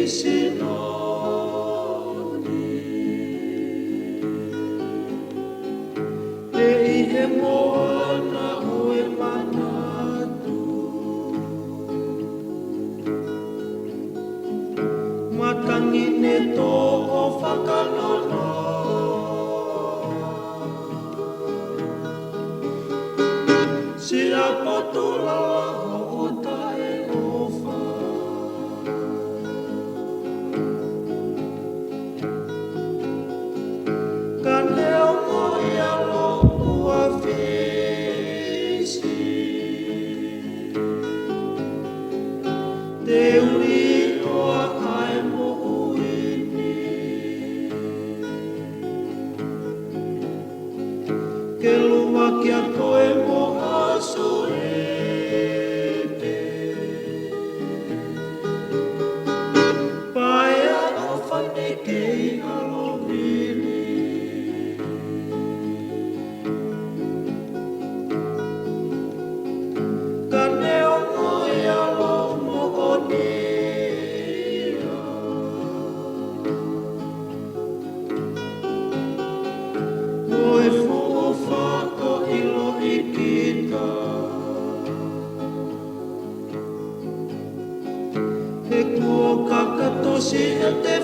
sino e he moana o e manatu matangi ne tō o whakanono sira potula o tae o wha ka leo moi alo ua whisi te uri oa ai mo uini ke luma ki a koe mo aso ete paea o whaneke i alo mili ka neo moi alo mo onia Moe fō whako ilo i kita He kua kakatosi e te